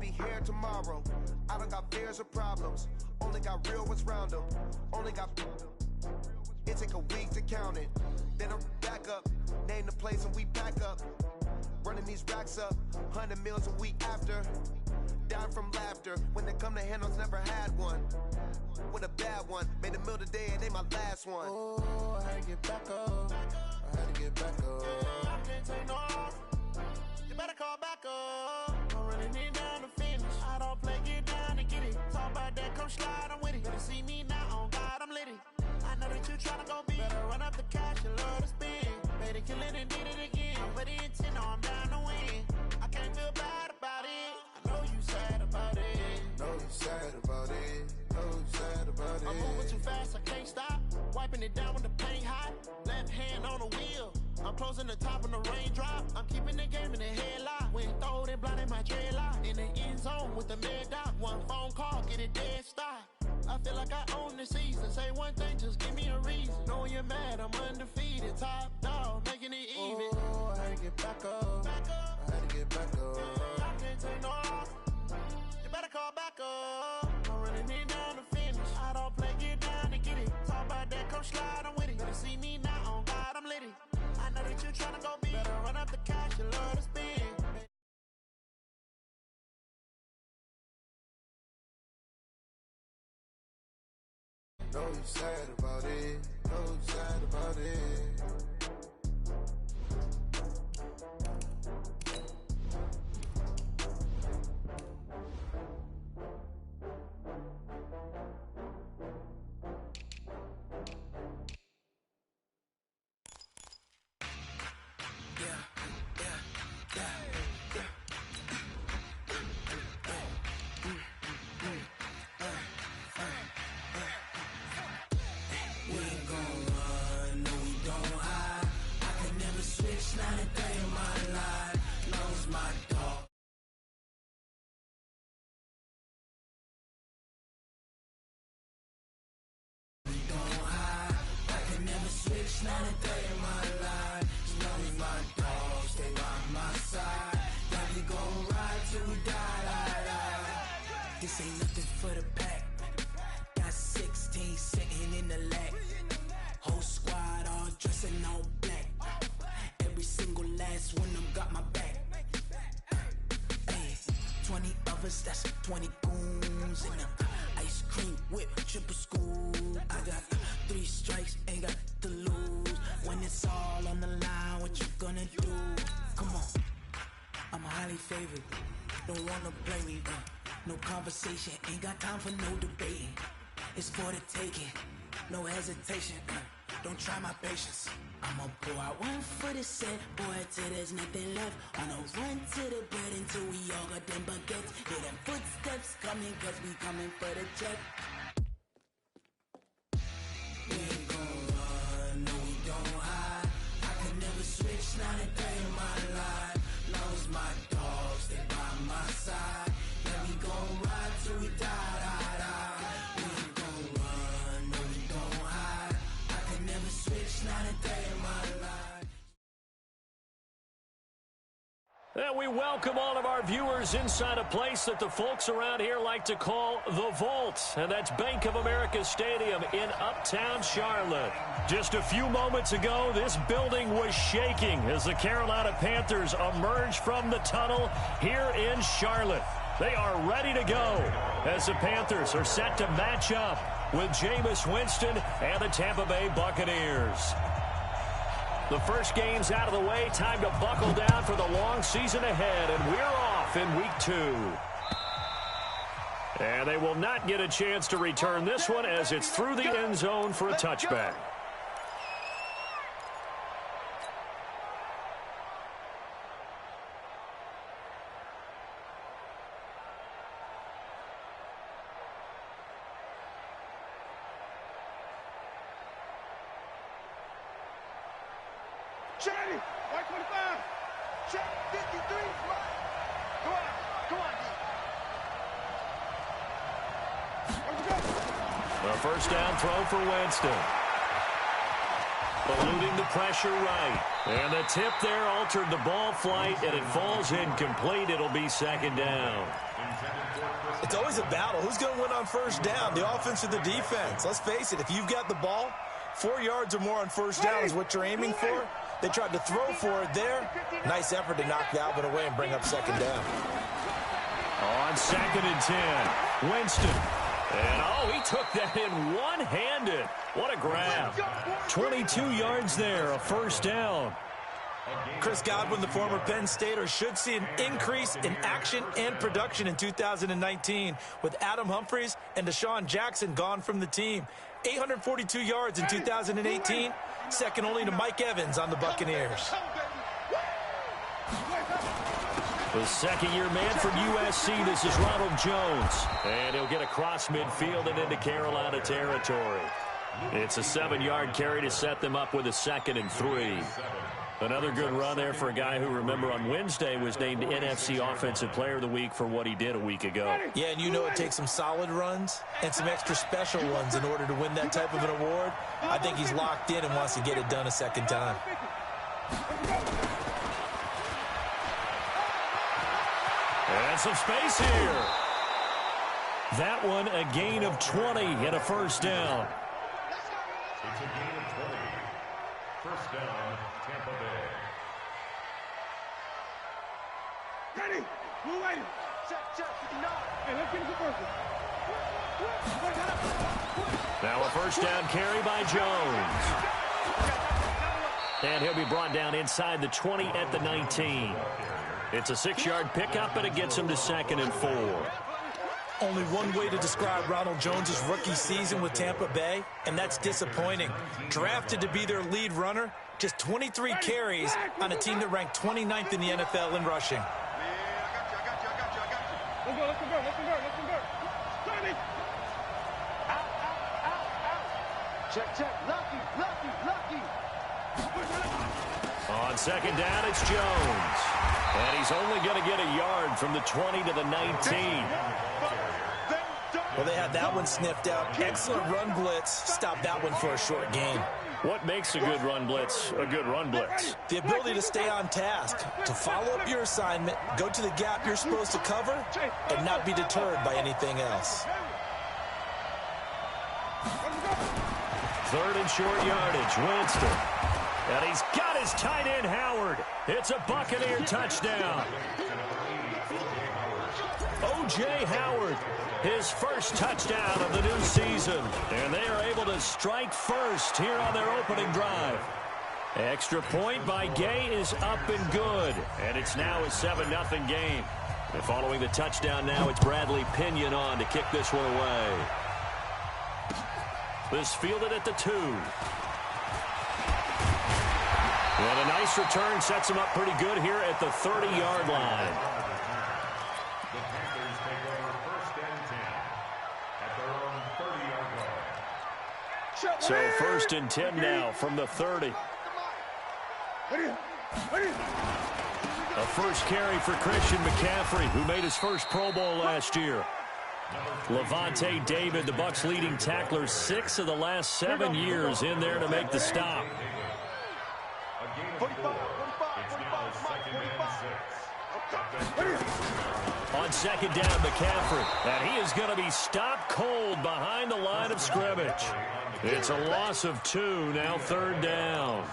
be here tomorrow. I don't got fears or problems. Only got real ones round them. Only got... It take a week to count it. Then I'm back up. Name the place and we pack up. Running these racks up. 100 meals a week after. Dying from laughter. When they come to handles, never had one. With a bad one. Made a meal today and they my last one. Oh, I had to get back up. I had to get back up. I can't take no off. You better call back up. I'm running it down to finish. I don't play, get down and get it. Talk about that, come slide, I'm with it. Better see me now, on God, I'm litty. I know that you tryna go big. Better run up the cash and love to spend. Made a kill it and did it again. I put the intent, no, I'm down to win. I can't feel bad about it. I know you sad about it. Know you sad about it. Know you sad about it. I'm moving too fast, I can't stop. Wiping it down when the paint hot. Left hand on the wheel. I'm closing the top on the raindrop. I'm keeping the game in the headlock. When throwed and blinded my dreadlock. In the end zone with the mad dot. One phone call, get it dead stop. I feel like I own the season. Say one thing, just give me a reason. Knowing you're mad, I'm undefeated. Top dog, making it even. Oh, I had to get back up. I had to get back up. I can't take no off. You better call back up. I'm running it down to finish. I don't play, get down to get it. Talk about that, come slide, I'm with it. Better see me now, on God, I'm litty. I know that you tryna go big. Better run up the cash, you love to spend. Know you sad about it. Know you sad about it. This ain't nothing for the pack. Got 16 sitting in the lag. Whole squad all dressing all black. Every single last one of them got my back. Hey, 20 of us, that's 20 goons in them. Ice cream whip, triple scoop. I got 3 strikes, ain't got to lose. When it's all on the line, what you gonna do? Come on, I'm highly favored. Don't wanna play me, no conversation, ain't got time for no debating. It's for the taking, no hesitation. Don't try my patience. I'ma pour out one for the set, boy, till there's nothing left. On a run to the bread until we all got them baguettes. Hear them footsteps coming, cause we coming for the check. We ain't gon' run, no we don't hide. I could never switch, not a day in my life. Long as my dogs stay by my side. Yeah, we gon' ride till we die, die, die. We ain't gon' run, no we don't hide. I could never switch, not a day in my life. And we welcome all of our viewers inside a place that the folks around here like to call the Vault. And that's Bank of America Stadium in Uptown Charlotte. Just a few moments ago, this building was shaking as the Carolina Panthers emerged from the tunnel here in Charlotte. They are ready to go as the Panthers are set to match up with Jameis Winston and the Tampa Bay Buccaneers. The first game's out of the way. Time to buckle down for the long season ahead, and we're off in week 2. And they will not get a chance to return this one as it's through the end zone for a touchback. Check, white 25. Check, 53. Right. Go on, go on. Where'd you go? The first down throw for Winston. eluding the pressure right. And the tip there altered the ball flight, and it falls incomplete. It'll be second down. It's always a battle. Who's going to win on first down, the offense or the defense? Let's face it, if you've got the ball, 4 yards or more on first down is what you're aiming for. They tried to throw for it there. Nice effort to knock that one away and bring up second down. On 2nd and 10, Winston. And, he took that in one-handed. What a grab. 22 yards there, a first down. Chris Godwin, the former Penn Stater, should see an increase in action and production in 2019 with Adam Humphries and Deshaun Jackson gone from the team. 842 yards in 2018, second only to Mike Evans on the Buccaneers. The second-year man from USC, this is Ronald Jones. And he'll get across midfield and into Carolina territory. It's a 7-yard carry to set them up with a 2nd and 3. Another good run there for a guy who, remember, on Wednesday was named NFC Offensive Player of the Week for what he did a week ago. Yeah, and you know it takes some solid runs and some extra special ones in order to win that type of an award. I think he's locked in and wants to get it done a second time. And some space here. That one a gain of 20 and a first down. It's a gain of 20. First down, Tampa Bay. Ready. We're waiting. Check. Hey, let's get it first. Now a first down carry by Jones. And he'll be brought down inside the 20 at the 19. It's a 6-yard pickup, and it gets him to 2nd and 4. Only one way to describe Ronald Jones' rookie season with Tampa Bay, and that's disappointing. Drafted to be their lead runner, just 23 carries on a team that ranked 29th in the NFL in rushing. I got you. Let's convert. Ready. Out. Check. Lucky. On second down, it's Jones. And he's only going to get a yard from the 20 to the 19. Well, they had that one sniffed out. Excellent run blitz. Stopped that one for a short gain. What makes a good run blitz a good run blitz? The ability to stay on task, to follow up your assignment, go to the gap you're supposed to cover, and not be deterred by anything else. 3rd and short yardage, Winston. And he's got his tight end, Howard. It's a Buccaneer touchdown. O.J. Howard, his first touchdown of the new season. And they are able to strike first here on their opening drive. Extra point by Gay is up and good. And it's now a 7-0 game. And following the touchdown now, it's Bradley Pinion on to kick this one away. This fielded at the 2. And a nice return sets him up pretty good here at the 30-yard line. The Panthers take over 1st and 10 at their own 30-yard line. So 1st and 10 now from the 30. A first carry for Christian McCaffrey, who made his first Pro Bowl last year. Levante David, the Bucs' leading tackler, 6 of the last 7 years in there to make the stop. On second down, McCaffrey. And he is going to be stopped cold behind the line of scrimmage. It's a loss of 2, now 3rd down.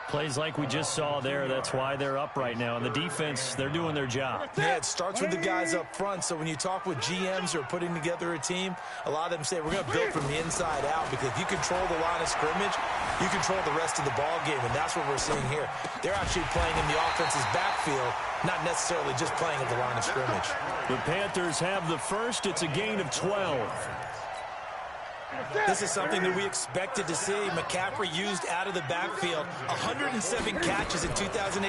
Plays like we just saw there, that's why they're up right now. And the defense, they're doing their job. Yeah, it starts with the guys up front. So when you talk with GMs who are putting together a team, a lot of them say, we're going to build from the inside out, because if you control the line of scrimmage, you control the rest of the ball game, and that's what we're seeing here. They're actually playing in the offense's backfield, not necessarily just playing at the line of scrimmage. The Panthers have the first. It's a gain of 12. This is something that we expected to see. McCaffrey used out of the backfield. 107 catches in 2018,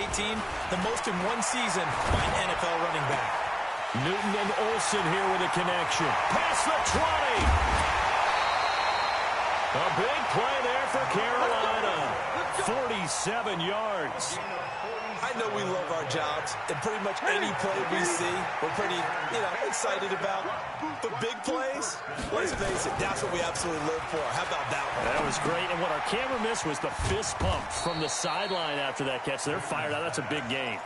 the most in one season by an NFL running back. Newton and Olsen here with a connection. Past the 20. A big play there for Carolina. 47 yards. I know we love our jobs, and pretty much any play we see, we're pretty, excited about. But big plays, let's face it, that's what we absolutely live for. How about that one? That was great, and what our camera missed was the fist pump from the sideline after that catch. They're fired out. That's a big gain.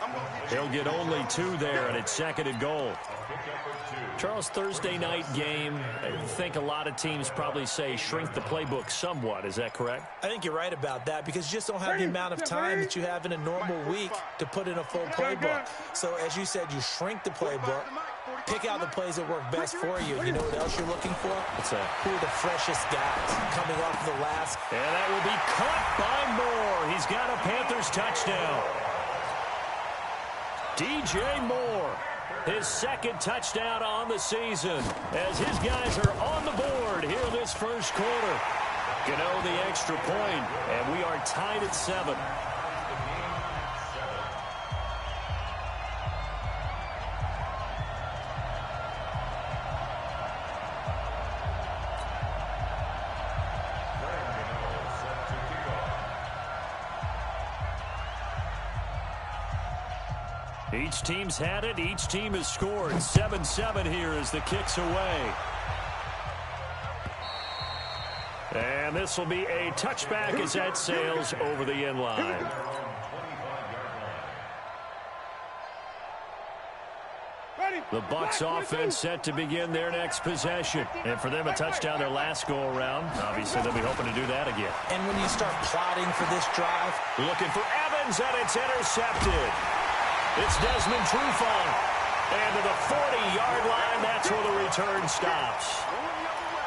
They'll get only 2 there, and it's 2nd and goal. Charles, Thursday night game, I think a lot of teams probably say shrink the playbook somewhat. Is that correct? I think you're right about that because you just don't have the amount of time that you have in a normal week to put in a full playbook. So, as you said, you shrink the playbook, pick out the plays that work best for you. You know what else you're looking for? What's that? Who are the freshest guys coming off the last? And that will be caught by Moore. He's got a Panthers touchdown. DJ Moore. His 2nd touchdown on the season as his guys are on the board here in this first quarter. Gano the extra point, and we are tied at 7. Each team's had it. Each team has scored. 7-7 here as the kick's away. And this will be a touchback as that sails over the end line. The Bucs offense set to begin their next possession. And for them, a touchdown their last go-around. Obviously, they'll be hoping to do that again. And when you start plotting for this drive, looking for Evans, and it's intercepted. It's Desmond Trufant. And to the 40-yard line, that's where the return stops.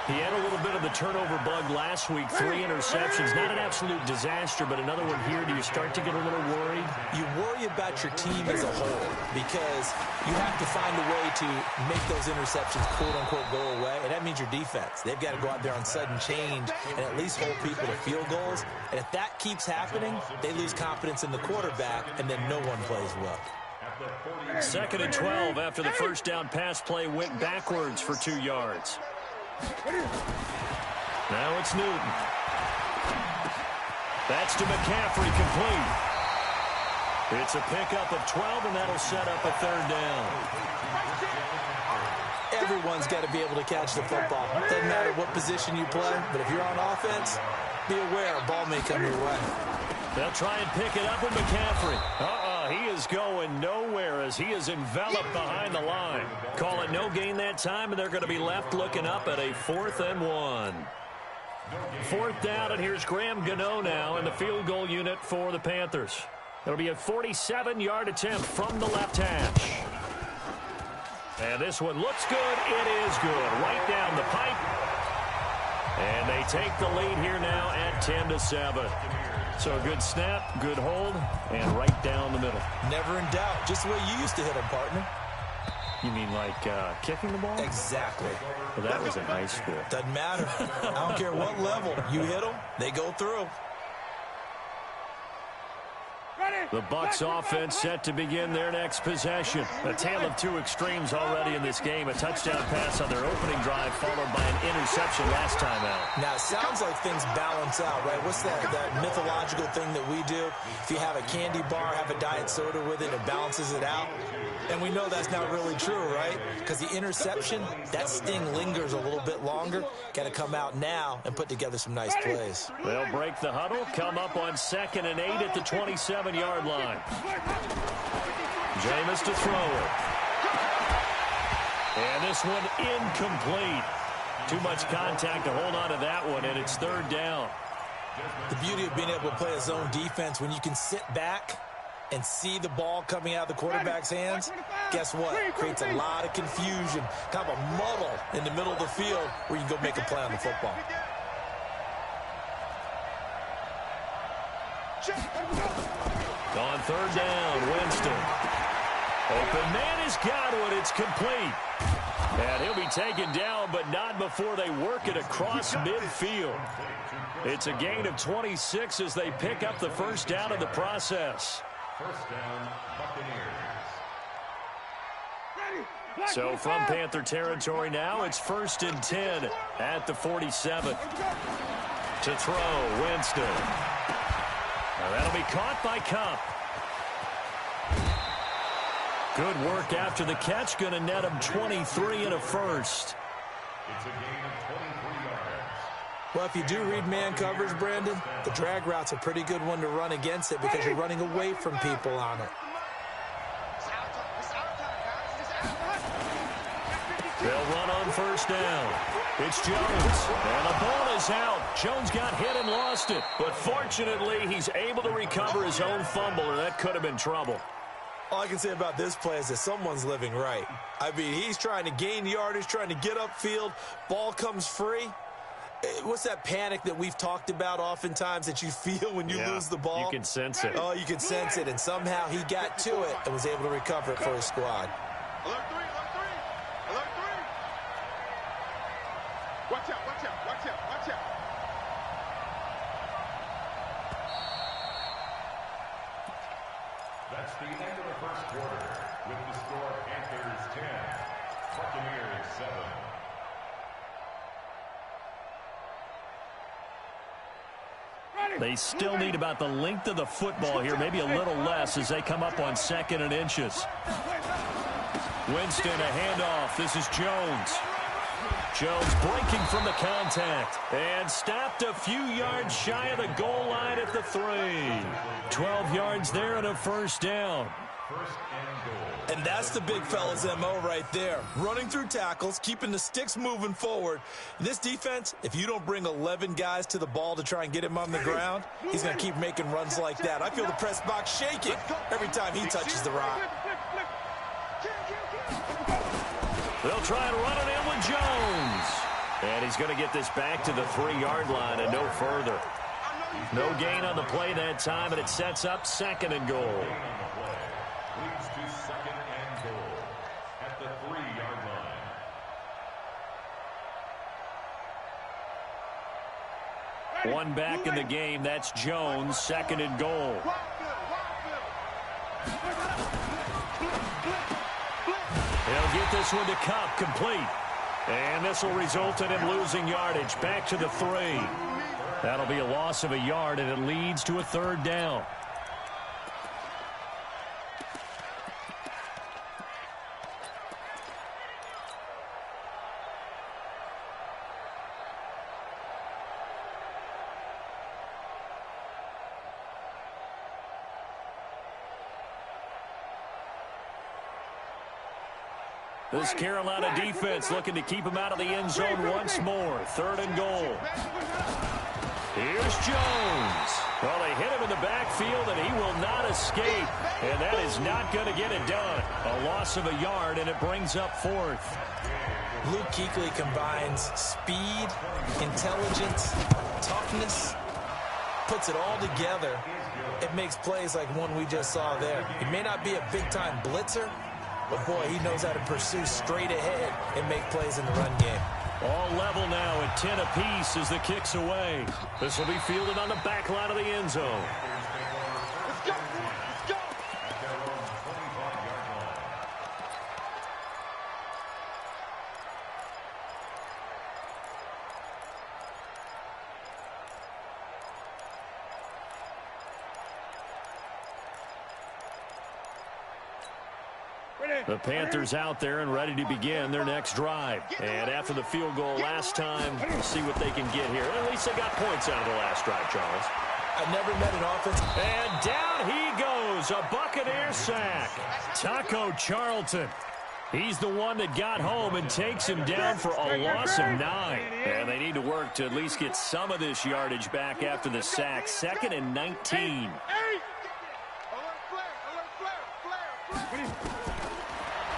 He had a little bit of the turnover bug last week, 3 interceptions. Not an absolute disaster, but another one here. Do you start to get a little worried? You worry about your team as a whole because you have to find a way to make those interceptions, quote-unquote, go away, and that means your defense. They've got to go out there on sudden change and at least hold people to field goals. And if that keeps happening, they lose confidence in the quarterback, and then no one plays well. 2nd and 12 after the first down pass play went backwards for 2 yards. Now it's Newton. That's to McCaffrey, complete. It's a pickup of 12, and that'll set up a 3rd down. Everyone's got to be able to catch the football. Doesn't matter what position you play, but if you're on offense, be aware a ball may come your way. They'll try and pick it up with McCaffrey. He is going nowhere as he is enveloped behind the line. Call it no gain that time, and they're going to be left looking up at a 4th and 1. 4th down, and here's Graham Gano now in the field goal unit for the Panthers. It'll be a 47-yard attempt from the left hash. And this one looks good. It is good. Right down the pipe. And they take the lead here now at 10-7. So a good snap, good hold, and right down the middle. Never in doubt. Just the way you used to hit them, partner. You mean like kicking the ball? Exactly. Well, that was in high school. Doesn't matter. I don't care what level. You hit them, they go through. The Bucs offense set to begin their next possession. A tale of 2 extremes already in this game. A touchdown pass on their opening drive followed by an interception last time out. Now, it sounds like things balance out, right? What's that mythological thing that we do? If you have a candy bar, have a diet soda with it, it balances it out. And we know that's not really true, right? Because the interception, that sting lingers a little bit longer. Got to come out now and put together some nice plays. They'll break the huddle, come up on 2nd and 8 at the 27-yard line. Jameis to throw it. And this one incomplete. Too much contact to hold on to that one, and it's 3rd down. The beauty of being able to play a zone defense, when you can sit back and see the ball coming out of the quarterback's hands, guess what? Creates a lot of confusion, kind of a muddle in the middle of the field where you can go make a play on the football. On 3rd down, Winston. Open man has got one. It's complete. And he'll be taken down, but not before they work it across midfield. It's a gain of 26 as they pick up the 1st down in the process. 1st down, Buccaneers. So from Panther territory now, it's 1st and 10 at the 47. To throw, Winston. Now that'll be caught by Kupp. Good work after the catch. Going to net him 23 and a first. It's a gain of 23 yards. Well, if you do read man coverage, Brandon, the drag route's a pretty good one to run against it because you're running away from people on it. They'll run on first down. It's Jones, and the ball is out. Jones got hit and lost it, but fortunately, he's able to recover his own fumble, or that could have been trouble. All I can say about this play is that someone's living right. I mean, he's trying to gain yardage, trying to get upfield. Ball comes free. What's that panic that we've talked about oftentimes that you feel when you lose the ball? You can sense it. Oh, you can sense it, and somehow he got to it and was able to recover it for his squad. Alert 3, alert 3, alert 3. Watch out, watch out, watch out, watch out. That's the end of the first quarter with the score Panthers 10, Buccaneers 7. They still need about the length of the football here, maybe a little less as they come up on 2nd and inches. Winston, a handoff. This is Jones. Jones breaking from the contact and stopped a few yards shy of the goal line at the 3. 12 yards there and a first down. First and goal. And that's the big fella's MO right there. Running through tackles, keeping the sticks moving forward. This defense, if you don't bring 11 guys to the ball to try and get him on the ground, he's going to keep making runs like that. I feel the press box shaking every time he touches the rock. They'll try and run it in with Jones. And he's going to get this back to the 3-yard line and no further. No gain on the play that time, and it sets up 2nd and goal. Leads to 2nd and goal at the 3-yard line. One back in the game. That's Jones, 2nd and goal. He'll get this one to Kupp, complete. And this will result in him losing yardage. Back to the 3. That'll be a loss of a yard, and it leads to a 3rd down. This Carolina defense looking to keep him out of the end zone once more. 3rd and goal. Here's Jones. Well, they hit him in the backfield, and he will not escape. And that is not going to get it done. A loss of a yard, and it brings up 4th. Luke Kuechly combines speed, intelligence, toughness, puts it all together. It makes plays like one we just saw there. He may not be a big-time blitzer, but, boy, he knows how to pursue straight ahead and make plays in the run game. All level now at 10 apiece as the kick's away. This will be fielded on the back line of the end zone. Let's go, let's go. The Panthers out there and ready to begin their next drive. And after the field goal last time, we'll see what they can get here. At least they got points out of the last drive, Charles. I've never met an offense. And down he goes, a Buccaneer sack. Taco Charlton. He's the one that got home and takes him down for a loss of 9. And they need to work to at least get some of this yardage back after the sack. 2nd and 19.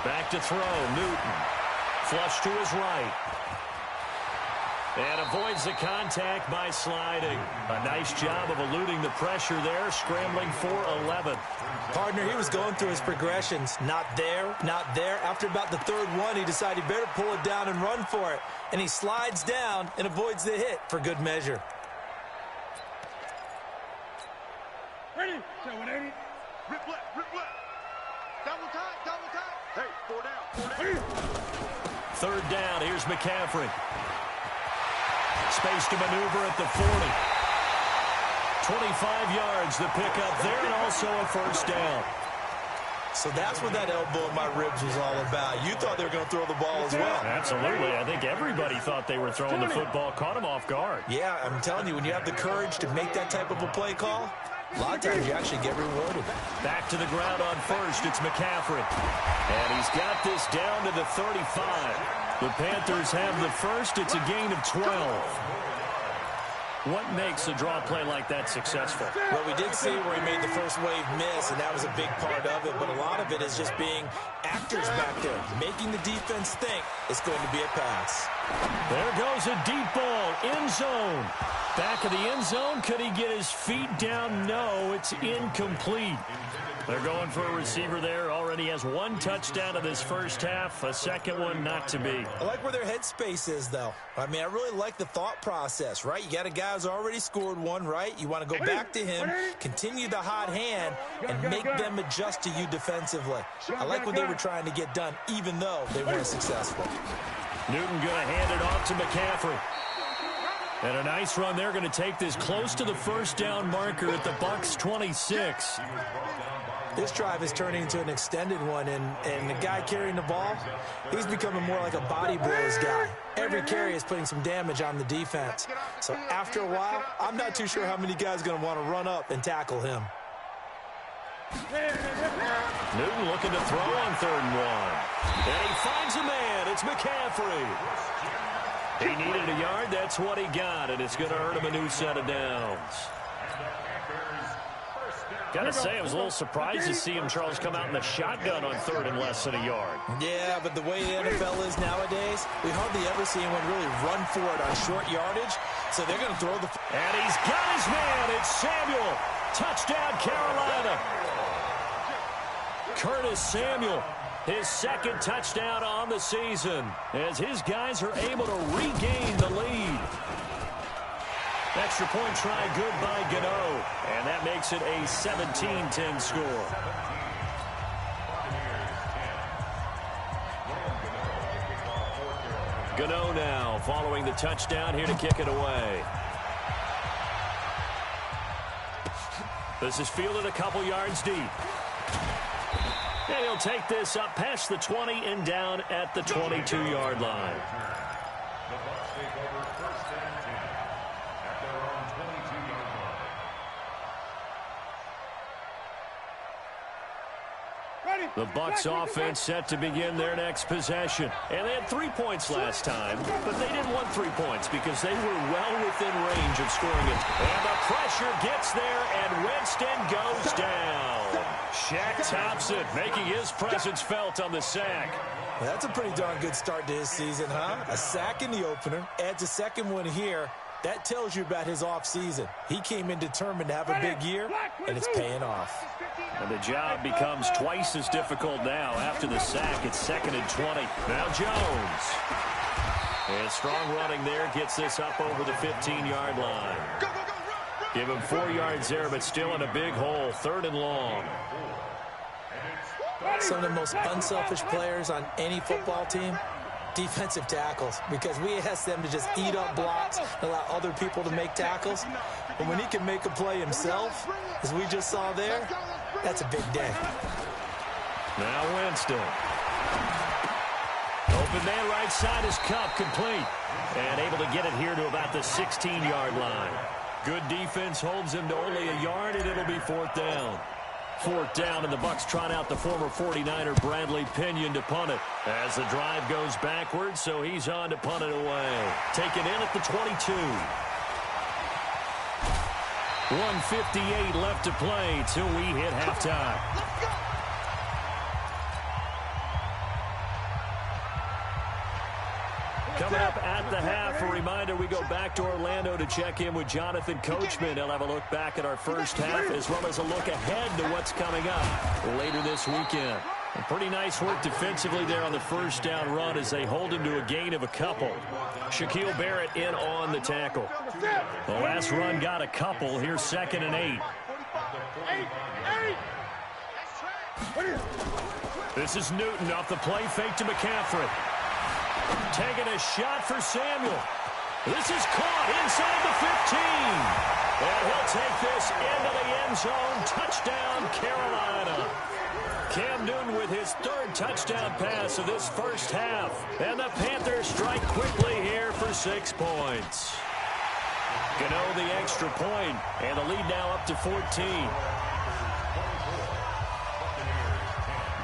Back to throw, Newton. Flush to his right. And avoids the contact by sliding. A nice job of eluding the pressure there, scrambling for 11. Partner, he was going through his progressions. Not there, not there. After about the 3rd one, he decided he better pull it down and run for it. And he slides down and avoids the hit for good measure. Ready? 780. Rip left, rip left. Double time, double time. Hey, 4 down, 4 down. 3rd down, here's McCaffrey. Space to maneuver at the 40. 25 yards the pickup there, and also a first down. So that's what that elbow in my ribs was all about. You thought they were going to throw the ball as well. Absolutely. I think everybody thought they were throwing the football, caught him off guard. Yeah, I'm telling you, when you have the courage to make that type of a play call, a lot of times you actually get rewarded. Back to the ground on first. It's McCaffrey. And he's got this down to the 35. The Panthers have the first. It's a gain of 12. What makes a draw play like that successful? Well, we did see where he made the first wave miss, and that was a big part of it. But a lot of it is just being actors back there, making the defense think it's going to be a pass. There goes a deep ball, end zone. Back of the end zone, could he get his feet down? No, it's incomplete. They're going for a receiver there. Already has one touchdown in this first half. A second one not to be. I like where their headspace is, though. I mean, I really like the thought process, right? You got a guy who's already scored one, right? You want to go back to him, continue the hot hand, and make them adjust to you defensively. I like what they were trying to get done, even though they weren't successful. Newton going to hand it off to McCaffrey. And a nice run there, going to take this close to the first down marker at the Bucs 26. This drive is turning into an extended one, and the guy carrying the ball, he's becoming more like a body blows guy. Every carry is putting some damage on the defense. So after a while, I'm not too sure how many guys are going to want to run up and tackle him. Newton looking to throw on 3rd and 1. And he finds a man. It's McCaffrey. He needed a yard. That's what he got, and it's going to earn him a new set of downs. Got to say, I was a little surprised to see him, Charles, come out in the shotgun on 3rd and less than a yard. Yeah, but the way the NFL is nowadays, we hardly ever see anyone really run for it on short yardage, so they're going to throw the... And he's got his man. It's Samuel. Touchdown, Carolina. Curtis Samuel, his second touchdown on the season, as his guys are able to regain the lead. Extra point try good by Gano, and that makes it a 17-10 score. Gano now following the touchdown here to kick it away. This is fielded a couple yards deep. And he'll take this up past the 20 and down at the 22-yard line. The Bucs take over 1st and 10 at their own 22-yard line. The Bucs offense set to begin their next possession. And they had 3 points last time, but they didn't want 3 points because they were well within range of scoring it. And the pressure gets there, and Winston goes down. Shaq Thompson making his presence felt on the sack. Well, that's a pretty darn good start to his season, huh? A sack in the opener, adds a second one here. That tells you about his offseason. He came in determined to have a big year, and it's paying off. And the job becomes twice as difficult now after the sack. It's 2nd and 20. Now Jones. And strong running there gets this up over the 15-yard line. Give him 4 yards there, but still in a big hole. 3rd and long. Some of the most unselfish players on any football team, defensive tackles, because we ask them to just eat up blocks and allow other people to make tackles. But when he can make a play himself, as we just saw there, that's a big day. Now Winston. Open man right side is Kupp, complete. And able to get it here to about the 16-yard line. Good defense holds him to only a yard, and it'll be 4th down. 4th down, and the Bucs trot out the former 49er Bradley Pinion to punt it. As the drive goes backwards, so he's on to punt it away. Taken in at the 22. 1:58 left to play till we hit halftime. Coming up at the half, a reminder, we go back to Orlando to check in with Jonathan Coachman. He'll have a look back at our first half as well as a look ahead to what's coming up later this weekend. And pretty nice work defensively there on the first down run as they hold him to a gain of a couple. Shaquille Barrett in on the tackle. The last run got a couple. Here's 2nd and 8. This is Newton off the play fake to McCaffrey. Taking a shot for Samuel. This is caught inside the 15. And he'll take this into the end zone. Touchdown, Carolina. Cam Newton with his third touchdown pass of this first half. And the Panthers strike quickly here for 6 points. Gano the extra point, and the lead now up to 14.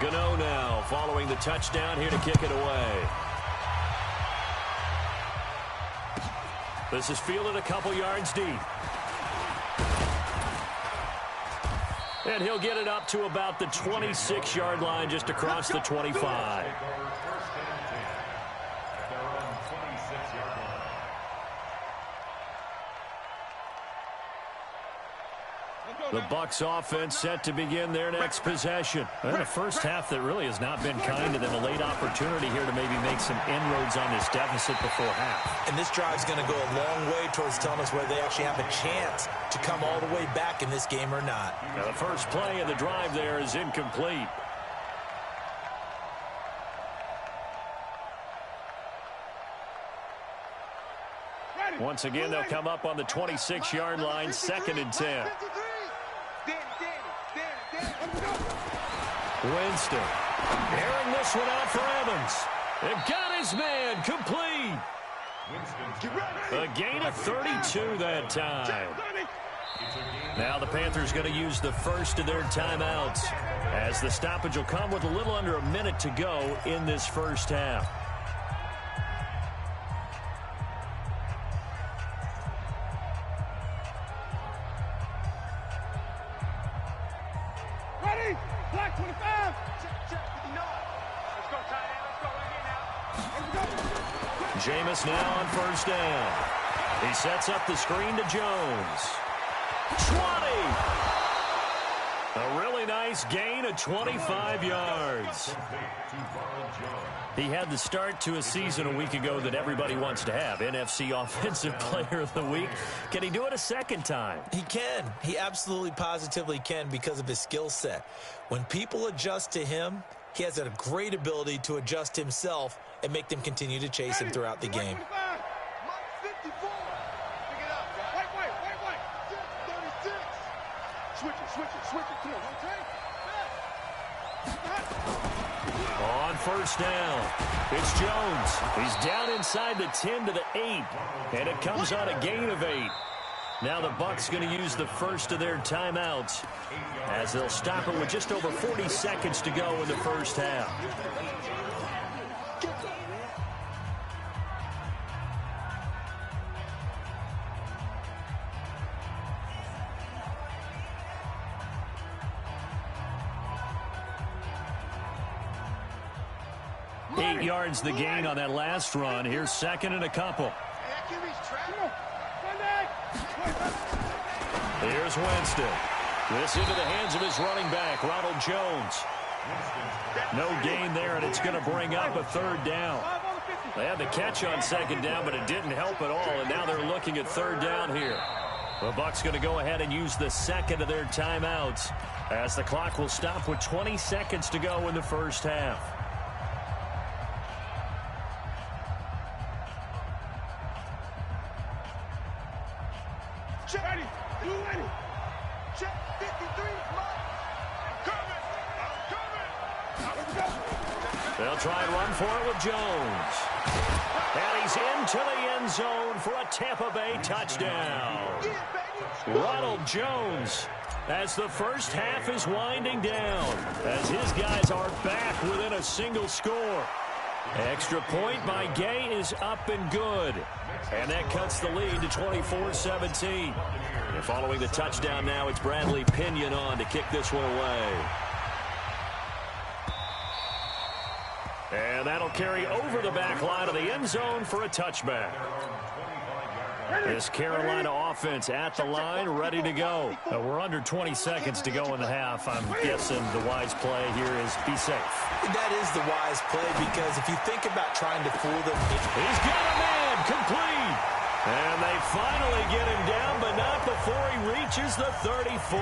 Gano now following the touchdown here to kick it away. This is fielded a couple yards deep. And he'll get it up to about the 26-yard line just across the 25. The Bucs offense set to begin their next possession. And a first half that really has not been kind to them. A late opportunity here to maybe make some inroads on this deficit before half. And this drive's going to go a long way towards telling us whether they actually have a chance to come all the way back in this game or not. Now the first play of the drive there is incomplete. Once again, they'll come up on the 26-yard line, 2nd and 10. Winston airing this one out for Evans. They've got his man complete. A gain of 32 that time. Now the Panthers going to use the first of their timeouts, as the stoppage will come with a little under a minute to go in this first half. Jameis now on first down. He sets up the screen to Jones. 20! A really nice gain of 25 yards. He had the start to a season a week ago that everybody wants to have. NFC Offensive Player of the Week. Can he do it a second time? He can. He absolutely positively can because of his skill set. When people adjust to him, he has a great ability to adjust himself and make them continue to chase him throughout the game. On first down, it's Jones. He's down inside the 10 to the 8, and it comes on a gain of 8. Now the Bucs going to use the first of their timeouts, as they'll stop it with just over 40 seconds to go in the first half. Yards the gain on that last run. Here's 2nd and a couple. Here's Winston. This into the hands of his running back, Ronald Jones. No gain there, and it's going to bring up a 3rd down. They had the catch on 2nd down, but it didn't help at all, and now they're looking at 3rd down here. The Bucs going to go ahead and use the 2nd of their timeouts, as the clock will stop with 20 seconds to go in the first half. They'll try and run for it with Jones. And he's into the end zone for a Tampa Bay touchdown. Ronald Jones, as the first half is winding down, as his guys are back within a single score. Extra point by Gay is up and good. And that cuts the lead to 24-17. And following the touchdown now, it's Bradley Pinion on to kick this one away. And that'll carry over the back line of the end zone for a touchback. This Carolina offense at the line, ready to go. We're under 20 seconds to go in the half. I'm guessing the wise play here is be safe. That is the wise play, because if you think about trying to fool them. He's got a man complete. And they finally get him down, but not before he reaches the 34.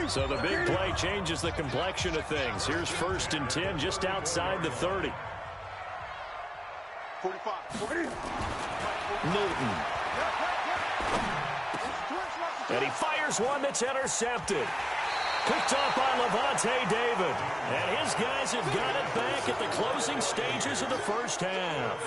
So the big play changes the complexion of things. Here's 1st and 10 just outside the 30. 45. Newton. And he fires here's one that's intercepted. Picked off by Levante David. And his guys have got it back at the closing stages of the first half.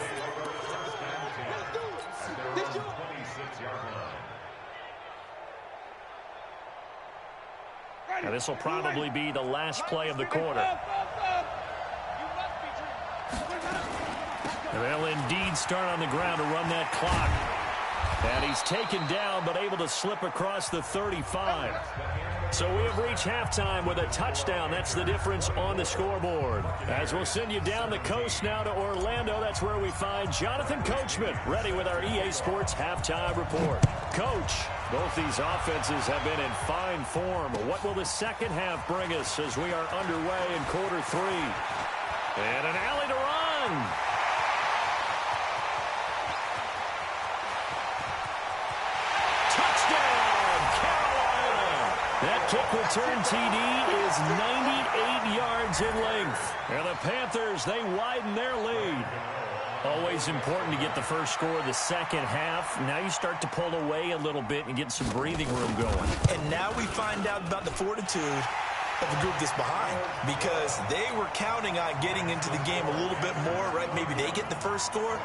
And this will probably be the last play of the quarter. And they'll indeed start on the ground to run that clock. And he's taken down but able to slip across the 35. So we have reached halftime with a touchdown. That's the difference on the scoreboard. As we'll send you down the coast now to Orlando, that's where we find Jonathan Coachman, ready with our EA Sports halftime report. Coach, both these offenses have been in fine form. What will the second half bring us as we are underway in quarter three? And an alley to run. That kick return TD is 98 yards in length. And the Panthers, they widen their lead. Always important to get the first score of the second half. Now you start to pull away a little bit and get some breathing room going. And now we find out about the fortitude of the group that's behind, because they were counting on getting into the game a little bit more, right? Maybe they get the first score.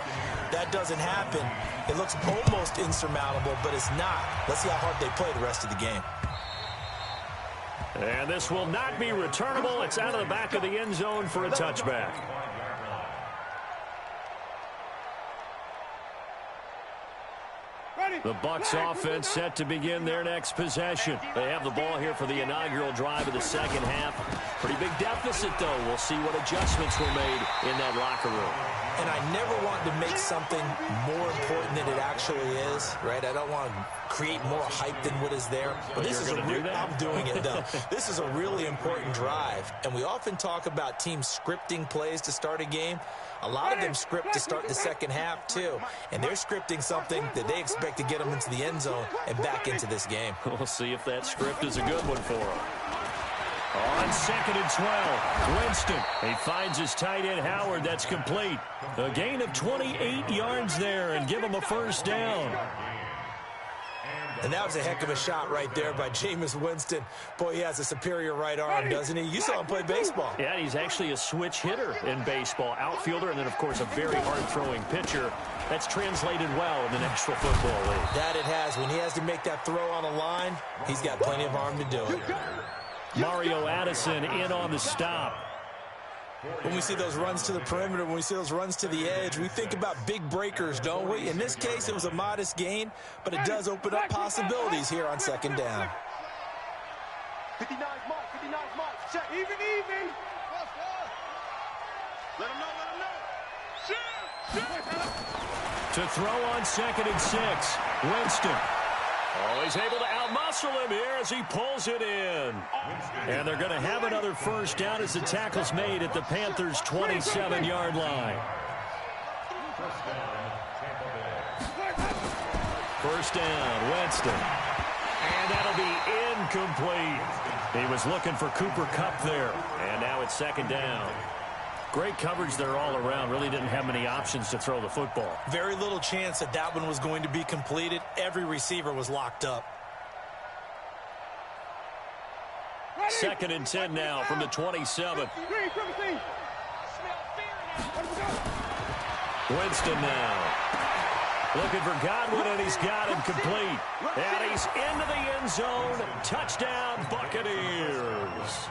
That doesn't happen. It looks almost insurmountable, but it's not. Let's see how hard they play the rest of the game. And this will not be returnable. It's out of the back of the end zone for a touchback. The Bucs offense set to begin their next possession. They have the ball here for the inaugural drive of the second half. Pretty big deficit, though. We'll see what adjustments were made in that locker room. And I never want to make something more important than it actually is, right? I don't want to create more hype than what is there. But this is I'm doing it, though. This is a really important drive. And we often talk about teams scripting plays to start a game. A lot of them script to start the second half, too. And they're scripting something that they expect to get them into the end zone and back into this game. We'll see if that script is a good one for them. On 2nd and 12, Winston. He finds his tight end, Howard. That's complete. A gain of 28 yards there and give him a first down. And that was a heck of a shot right there by Jameis Winston. Boy, he has a superior right arm, doesn't he? You saw him play baseball. Yeah, he's actually a switch hitter in baseball. Outfielder and then, of course, a very hard-throwing pitcher. That's translated well in the National Football League. That it has. When he has to make that throw on a line, he's got plenty of arm to do it. Mario Addison in on the stop. When we see those runs to the perimeter, when we see those runs to the edge, we think about big breakers, don't we? In this case, it was a modest gain, but it does open up possibilities here on second down. 59 mark, 59 mark. Check. Even. Let him know. To throw on 2nd and 6, Winston. Oh, he's able to outmuscle him here as he pulls it in. And they're going to have another first down as the tackle's made at the Panthers' 27-yard line. First down, Winston. And that'll be incomplete. He was looking for Cooper Kupp there. And now it's second down. Great coverage there all around. Really didn't have many options to throw the football. Very little chance that that one was going to be completed. Every receiver was locked up. 2nd and 10 now from the 27. Winston now. Looking for Godwin, and he's got him complete. And he's into the end zone. Touchdown, Buccaneers.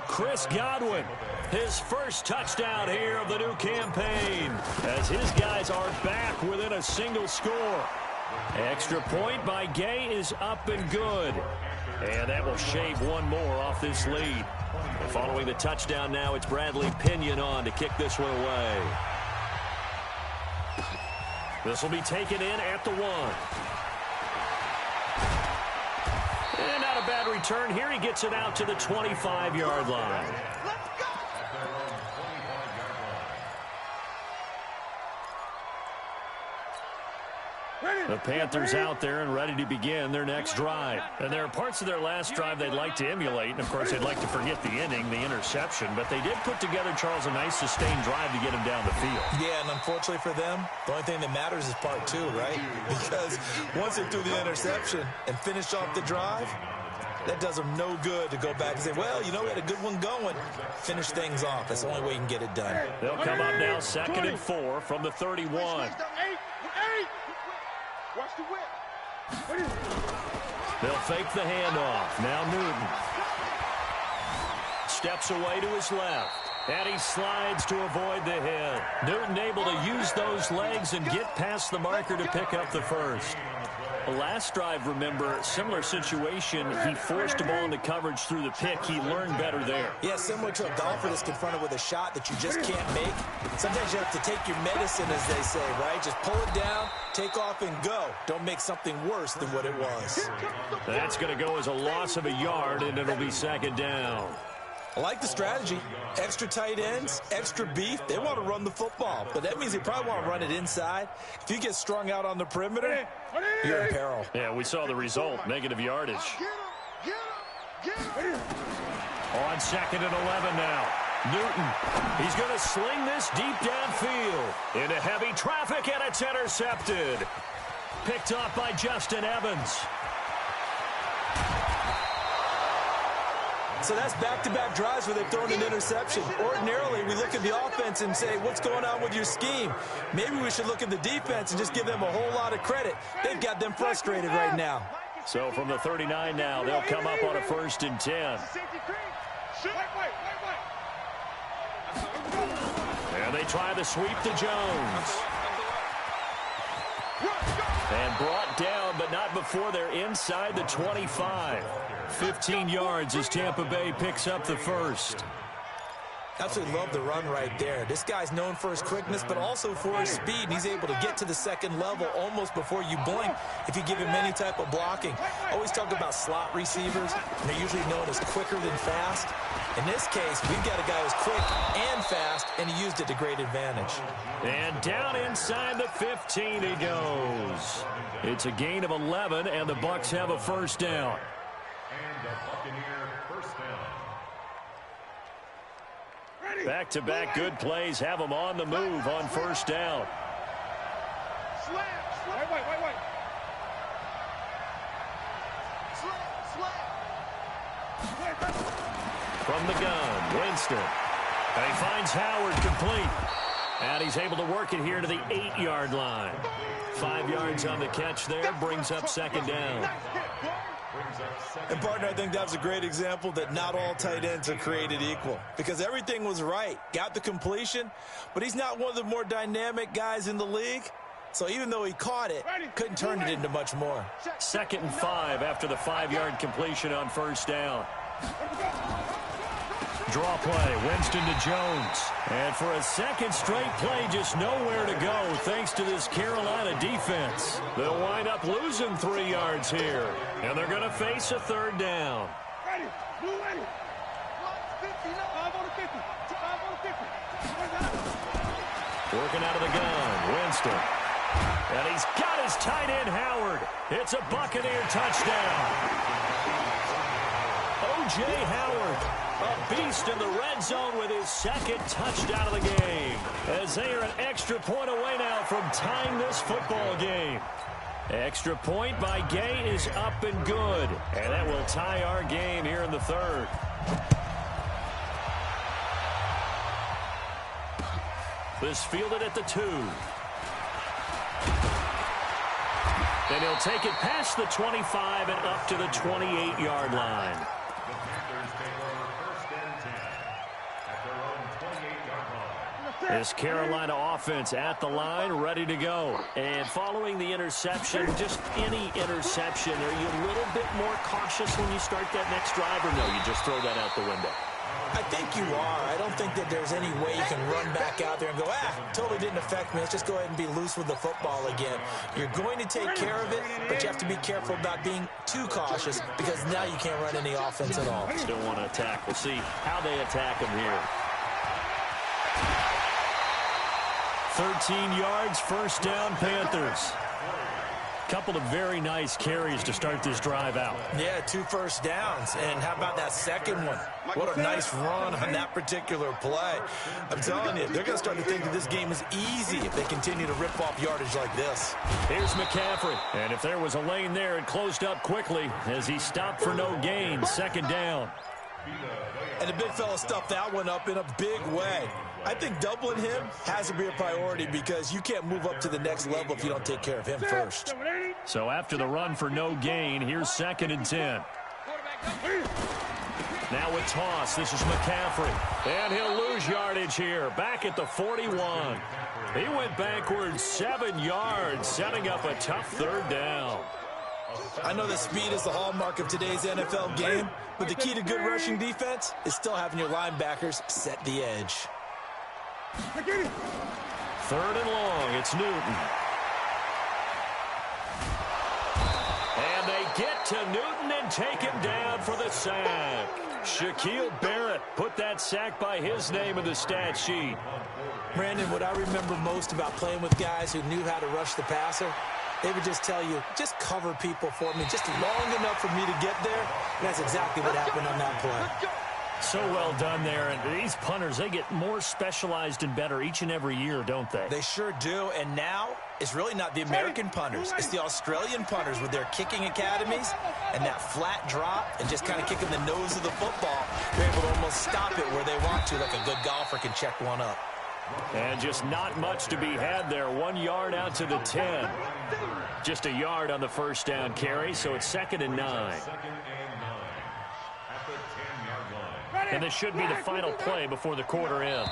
Chris Godwin, his first touchdown here of the new campaign, as his guys are back within a single score. Extra point by Gay is up and good. And that will shave one more off this lead. And following the touchdown now, it's Bradley Pinion on to kick this one away. This will be taken in at the 1. And not a bad return here. He gets it out to the 25-yard line. The Panthers out there and ready to begin their next drive. And there are parts of their last drive they'd like to emulate. And, of course, they'd like to forget the inning, the interception. But they did put together, Charles, a nice sustained drive to get him down the field. Yeah, and unfortunately for them, the only thing that matters is part 2, right? Because once they threw the interception and finished off the drive, that does them no good to go back and say, well, you know, we had a good one going. Finish things off. That's the only way you can get it done. They'll come up now 2nd and 4 from the 31. Watch the whip. They'll fake the handoff. Now Newton steps away to his left. And he slides to avoid the hit. Newton able to use those legs and get past the marker to pick up the first. The last drive, remember, similar situation. He forced a ball into coverage through the pick. He learned better there. Yeah, similar to a golfer that's confronted with a shot that you just can't make. Sometimes you have to take your medicine, as they say, right? Just pull it down, take off, and go. Don't make something worse than what it was. That's going to go as a loss of a yard, and it'll be 2nd down. I like the strategy. Extra tight ends, extra beef. They want to run the football, but that means they probably want to run it inside. If you get strung out on the perimeter, you're in peril. Yeah, we saw the result, negative yardage. On 2nd and 11 now. Newton, he's going to sling this deep downfield into heavy traffic, and it's intercepted. Picked off by Justin Evans. So that's back-to-back drives where they've thrown an interception. Ordinarily, we look at the offense and say, what's going on with your scheme? Maybe we should look at the defense and just give them a whole lot of credit. They've got them frustrated right now. So from the 39 now, they'll come up on a 1st and 10. And they try the sweep to Jones. And brought down, but not before they're inside the 25. 15 yards as Tampa Bay picks up the first. Absolutely love the run right there. This guy's known for his quickness, but also for his speed. And he's able to get to the 2nd level almost before you blink if you give him any type of blocking. I always talk about slot receivers, and they're usually known as quicker than fast. In this case, we've got a guy who's quick and fast, and he used it to great advantage. And down inside the 15 he goes. It's a gain of 11, and the Bucs have a 1st down. And the Buccaneer 1st down. Back-to-back good plays have them on the move on 1st down. From the gun, Winston. And he finds Howard complete. And he's able to work it here to the 8-yard line. 5 yards on the catch there, brings up 2nd down. And, partner, I think that was a great example that not all tight ends are created equal. Because everything was right. Got the completion, but he's not one of the more dynamic guys in the league. So even though he caught it, couldn't turn it into much more. 2nd and 5 after the 5-yard completion on 1st down. Draw play, Winston to Jones. And for a 2nd straight play, just nowhere to go thanks to this Carolina defense. They'll wind up losing 3 yards here. And they're going to face a 3rd down. Working out of the gun, Winston. And he's got his tight end, Howard. It's a Buccaneer touchdown. O.J. Howard. A beast in the red zone with his 2nd touchdown of the game. As they are an extra point away now from tying this football game. Extra point by Gay is up and good. And that will tie our game here in the 3rd. This fielded at the 2. And he'll take it past the 25 and up to the 28-yard line. This Carolina offense at the line, ready to go. And following the interception, just any interception, are you a little bit more cautious when you start that next drive, or no, you just throw that out the window? I think you are. I don't think that there's any way you can run back out there and go, totally didn't affect me. Let's just go ahead and be loose with the football again. You're going to take care of it, but you have to be careful about being too cautious because now you can't run any offense at all. Still want to attack. We'll see how they attack him here. 13 yards, 1st down, Panthers. Couple of very nice carries to start this drive out. Yeah, 2 first downs. And how about that second one? What a nice run on that particular play. I'm telling you, they're going to start to think that this game is easy if they continue to rip off yardage like this. Here's McCaffrey. And if there was a lane there, it closed up quickly as he stopped for no gain. Second down. And the big fella stuffed that one up in a big way. I think doubling him has to be a priority because you can't move up to the next level if you don't take care of him first. So after the run for no gain, here's 2nd and 10. Now with toss, this is McCaffrey. And he'll lose yardage here, back at the 41. He went backwards 7 yards, setting up a tough 3rd down. I know that speed is the hallmark of today's NFL game, but the key to good rushing defense is still having your linebackers set the edge. 3rd and long, it's Newton. And they get to Newton and take him down for the sack. Shaquille Barrett put that sack by his name in the stat sheet. Brandon, what I remember most about playing with guys who knew how to rush the passer, they would just tell you, just cover people for me, just long enough for me to get there. And that's exactly what happened on that play. So well done there. And these punters, they get more specialized and better each and every year, don't they? They sure do. And now it's really not the American punters. It's the Australian punters with their kicking academies and that flat drop and just kind of kicking the nose of the football. They're able to almost stop it where they want to, like a good golfer can check one up. And just not much to be had there. 1 yard out to the 10. Just a yard on the first down carry, so it's 2nd and 9. And this should be the final play before the quarter ends.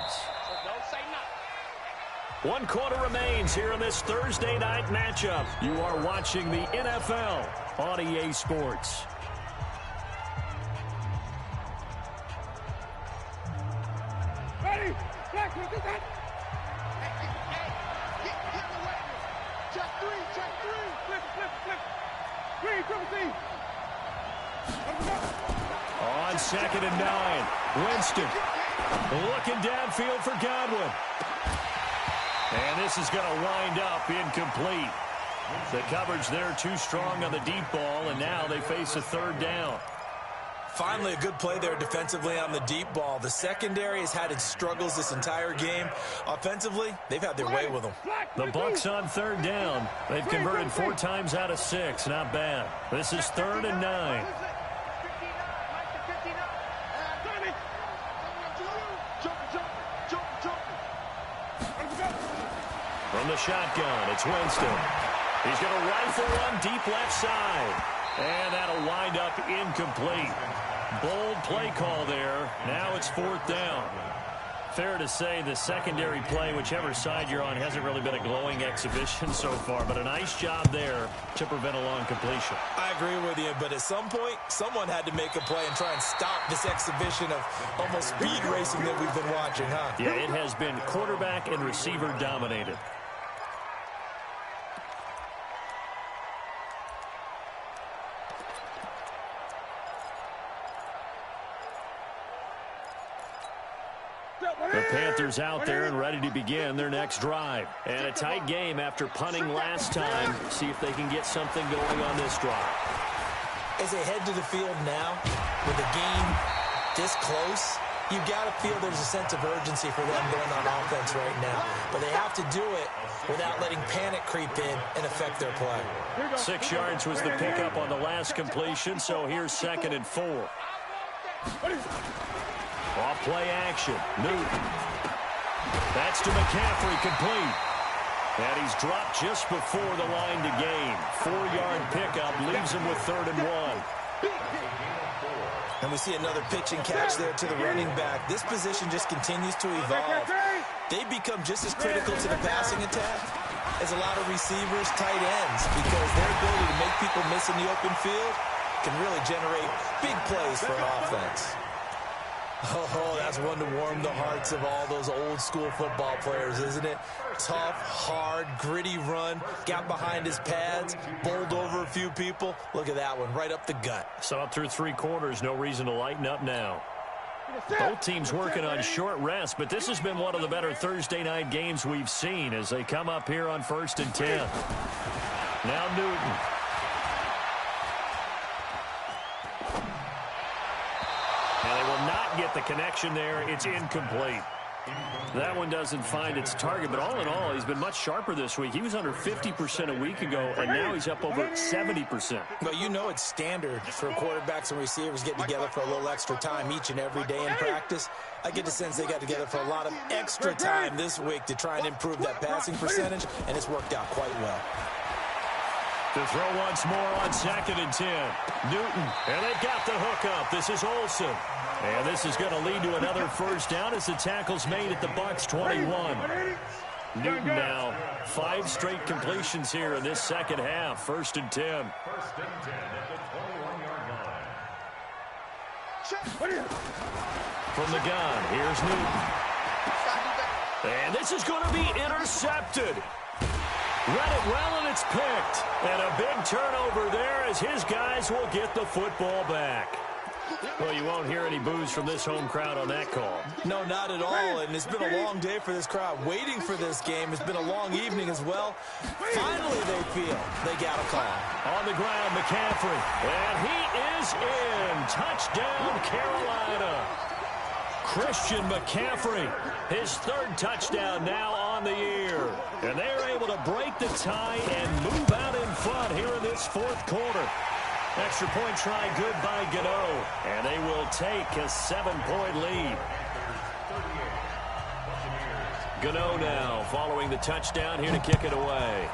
1 quarter remains here in this Thursday night matchup. You are watching the NFL on EA Sports. Ready? Check, look at that. Check 3, check 3. Flip. 3, triple T. On 2nd and 9, Winston looking downfield for Godwin. And this is going to wind up incomplete. The coverage there too strong on the deep ball, and now they face a 3rd down. Finally, a good play there defensively on the deep ball. The secondary has had its struggles this entire game. Offensively, they've had their way with them. The Bucks on 3rd down. They've converted 4 times out of 6. Not bad. This is 3rd and 9. From the shotgun, it's Winston. He's going to rifle one deep left side. And that'll wind up incomplete. Bold play call there. Now it's 4th down. Fair to say the secondary play, whichever side you're on, hasn't really been a glowing exhibition so far. But a nice job there to prevent a long completion. I agree with you, but at some point, someone had to make a play and try and stop this exhibition of almost speed racing that we've been watching, huh? Yeah, it has been quarterback and receiver dominated. The Panthers out there and ready to begin their next drive. And a tight game after punting last time. See if they can get something going on this drive. As they head to the field now, with the game this close, you got to feel there's a sense of urgency for them going on offense right now. But they have to do it without letting panic creep in and affect their play. 6 yards was the pickup on the last completion, so here's 2nd and 4. Off play action. Newton. That's to McCaffrey, complete. And he's dropped just before the line to gain. 4-yard pickup leaves him with 3rd and 1. And we see another pitch and catch there to the running back. This position just continues to evolve. They become just as critical to the passing attack as a lot of receivers, tight ends, because their ability to make people miss in the open field can really generate big plays for an offense. Oh, that's one to warm the hearts of all those old school football players, isn't it? Tough, hard, gritty run, got behind his pads, bowled over a few people. Look at that one, right up the gut. So up through 3 quarters, no reason to lighten up now. Both teams working on short rest, but this has been one of the better Thursday night games we've seen as they come up here on 1st and 10. Now Newton. And they will not get the connection there. It's incomplete. That one doesn't find its target, but all in all, he's been much sharper this week. He was under 50% a week ago, and now he's up over 70%. Well, you know it's standard for quarterbacks and receivers getting together for a little extra time each and every day in practice. I get the sense they got together for a lot of extra time this week to try and improve that passing percentage, and it's worked out quite well. To throw once more on 2nd and 10. Newton, and they've got the hook up. This is Olsen. And this is going to lead to another first down as the tackle's made at the Bucs 21. Newton now 5 straight completions here in this second half. 1st and 10. 1st and 10 at the 21-yard line. From the gun, here's Newton. And this is going to be intercepted. Read it well, and it's picked. And a big turnover there as his guys will get the football back. Well, you won't hear any boos from this home crowd on that call. No, not at all, and it's been a long day for this crowd waiting for this game. It's been a long evening as well. Finally, they feel they got a call. On the ground, McCaffrey, and he is in. Touchdown, Carolina. Christian McCaffrey, his 3rd touchdown now on the year. And they're able to break the tie and move out in front here in this 4th quarter. Extra point try good by Gano, and they will take a 7-point lead. Gano now following the touchdown here to kick it away.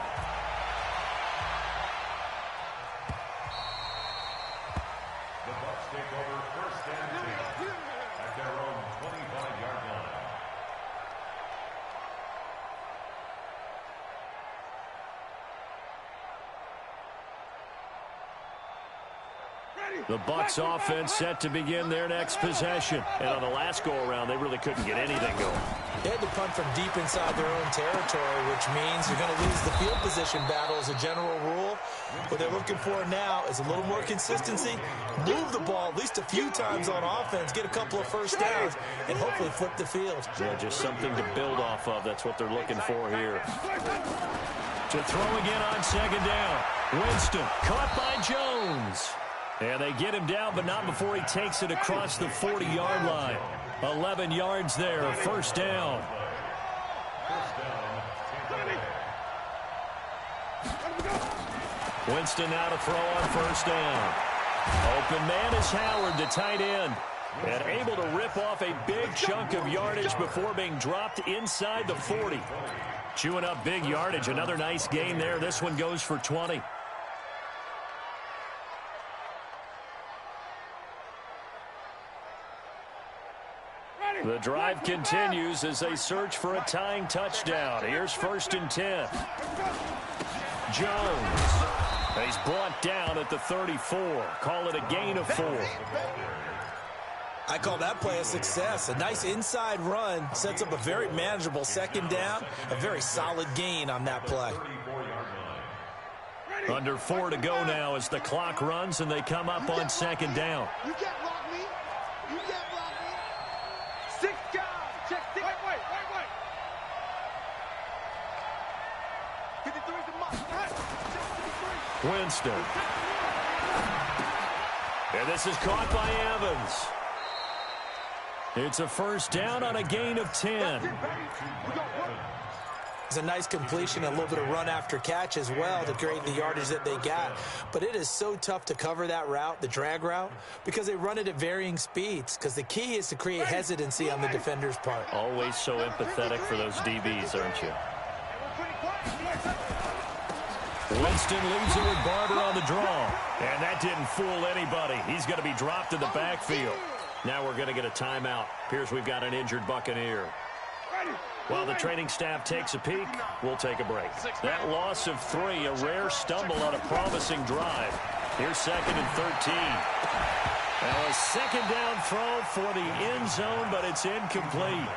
The Bucs take over 1st and 10 at their own 25-yard line. The Bucs offense set to begin their next possession. And on the last go-around, they really couldn't get anything going. They had to punt from deep inside their own territory, which means you're going to lose the field position battle as a general rule. What they're looking for now is a little more consistency, move the ball at least a few times on offense, get a couple of first downs, and hopefully flip the field. Yeah, just something to build off of. That's what they're looking for here. To throw again on 2nd down. Winston caught by Jones. And they get him down, but not before he takes it across the 40-yard line. 11 yards there, 1st down. Winston now to throw on 1st down. Open man is Howard, the tight end. And able to rip off a big chunk of yardage before being dropped inside the 40. Chewing up big yardage, another nice gain there. This one goes for 20. The drive continues as they search for a tying touchdown. Here's 1st and 10. Jones. He's brought down at the 34. Call it a gain of 4. I call that play a success. A nice inside run sets up a very manageable 2nd down. A very solid gain on that play. Under 4 to go now as the clock runs and they come up on 2nd down. You can't block me. You can't block me. 6 guys. Check 6. Wait. 53 is the must. Winston. And this is caught by Evans. It's a 1st down on a gain of 10. It's a nice completion, a little bit of run after catch as well to create the yardage that they got. But it is so tough to cover that route, the drag route, because they run it at varying speeds. Because the key is to create hesitancy on the defender's part. Always so empathetic for those DBs, aren't you? Winston leaves it with Barber on the draw. And that didn't fool anybody. He's going to be dropped in the backfield. Now we're going to get a timeout. Appears we've got an injured Buccaneer. While the training staff takes a peek, we'll take a break. That loss of 3, a rare stumble on a promising drive. Here's 2nd and 13. Now a 2nd down throw for the end zone, but it's incomplete.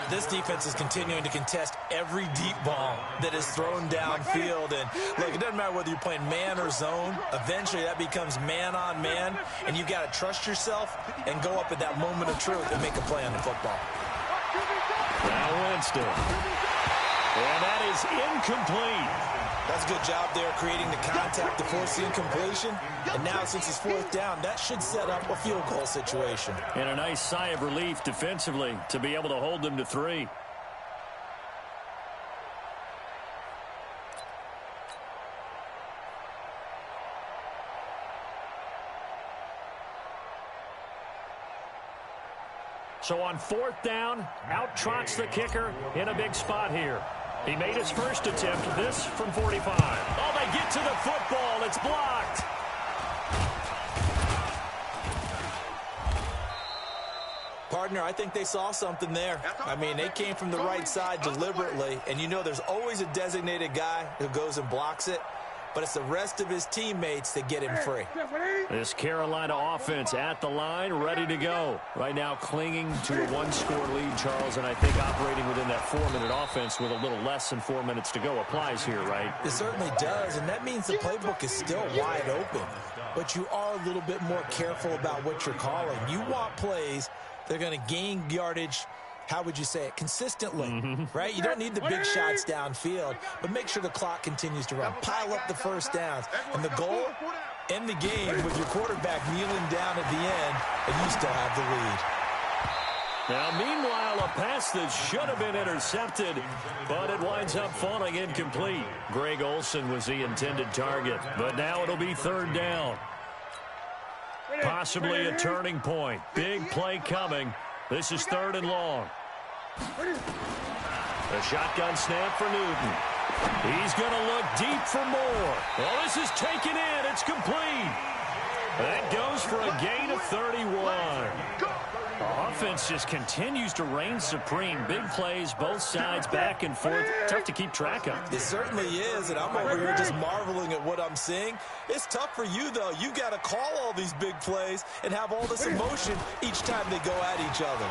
This defense is continuing to contest every deep ball that is thrown downfield. And look, it doesn't matter whether you're playing man or zone. Eventually that becomes man on man, and you got to trust yourself and go up at that moment of truth and make a play on the football. Now Winston. And that is incomplete. That's a good job there creating the contact to force the incompletion. And now since it's 4th down, that should set up a field goal situation. And a nice sigh of relief defensively to be able to hold them to 3. So on 4th down, out trots the kicker in a big spot here. He made his first attempt, this from 45. Oh, they get to the football. It's blocked. Partner, I think they saw something there. I mean, they came from the right side deliberately, and you know there's always a designated guy who goes and blocks it, but it's the rest of his teammates that get him free. This Carolina offense at the line, ready to go. Right now clinging to a 1-score lead, Charles, and I think operating within that 4-minute offense with a little less than 4 minutes to go applies here, right? It certainly does, and that means the playbook is still wide open, but you are a little bit more careful about what you're calling. You want plays that are going to gain yardage, how would you say it, consistently, right? You don't need the big shots downfield, but make sure the clock continues to run. Pile up the first downs. And the goal, end the game with your quarterback kneeling down at the end, and you still have the lead. Now, meanwhile, a pass that should have been intercepted, but it winds up falling incomplete. Greg Olsen was the intended target, but now it'll be 3rd down. Possibly a turning point. Big play coming. This is 3rd and long. The shotgun snap for Newton. He's going to look deep for more. Well, this is taken in. It's complete. That goes for a gain of 31. The offense just continues to reign supreme. Big plays, both sides, back and forth. Tough to keep track of. It certainly is, and I'm over here just marveling at what I'm seeing. It's tough for you, though. You got to call all these big plays and have all this emotion each time they go at each other.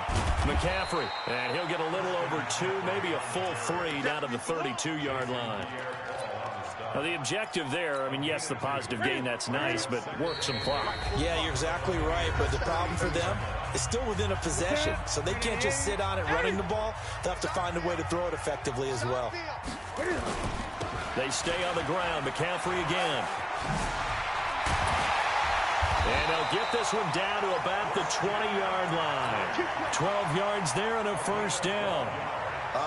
McCaffrey, and he'll get a little over 2, maybe a full 3 down to the 32-yard line. Now, the objective there, I mean, yes, the positive gain, that's nice, but work some clock. Yeah, you're exactly right, but the problem for them is still within a possession, so they can't just sit on it running the ball. They'll have to find a way to throw it effectively as well. They stay on the ground. McCaffrey again. And they'll get this one down to about the 20-yard line. 12 yards there and a 1st down.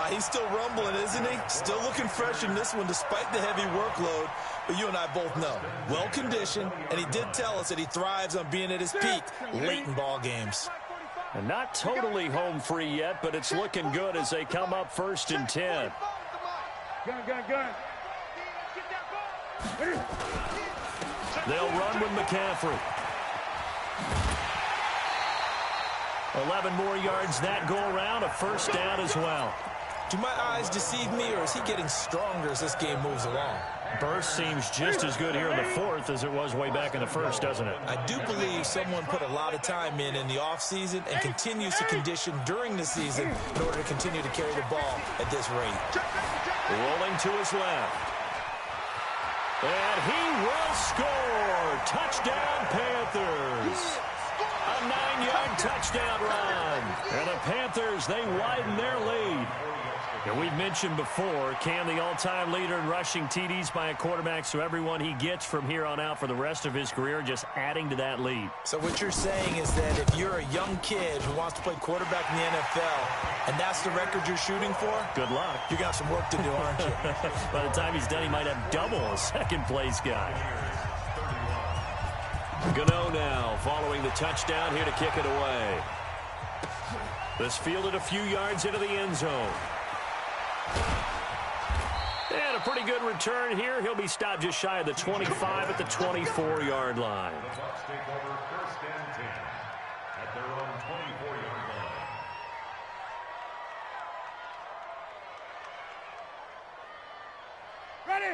He's still rumbling, isn't he? Still looking fresh in this one despite the heavy workload. But you and I both know, well-conditioned, and he did tell us that he thrives on being at his peak late in ball games. And not totally home free yet, but it's looking good as they come up 1st and 10. Gun. They'll run with McCaffrey. 11 more yards that go around, a 1st down as well. Do my eyes deceive me, or is he getting stronger as this game moves along? Burst seems just as good here in the 4th as it was way back in the 1st, doesn't it? I do believe someone put a lot of time in the offseason and continues to condition during the season in order to continue to carry the ball at this rate. Rolling to his left. And he will score. Touchdown, Panthers. A 9-yard touchdown run. And the Panthers, they widen their lead. And we've mentioned before, Cam, the all-time leader in rushing TDs by a quarterback, so everyone he gets from here on out for the rest of his career, just adding to that lead. So what you're saying is that if you're a young kid who wants to play quarterback in the NFL, and that's the record you're shooting for, good luck. You got some work to do, aren't you? By the time he's done, he might have double a second-place guy. Gano now following the touchdown here to kick it away. This fielded a few yards into the end zone. And a pretty good return here. He'll be stopped just shy of the 25 at the 24-yard line. The Bucs take over 1st and 10 at their own 24-yard line.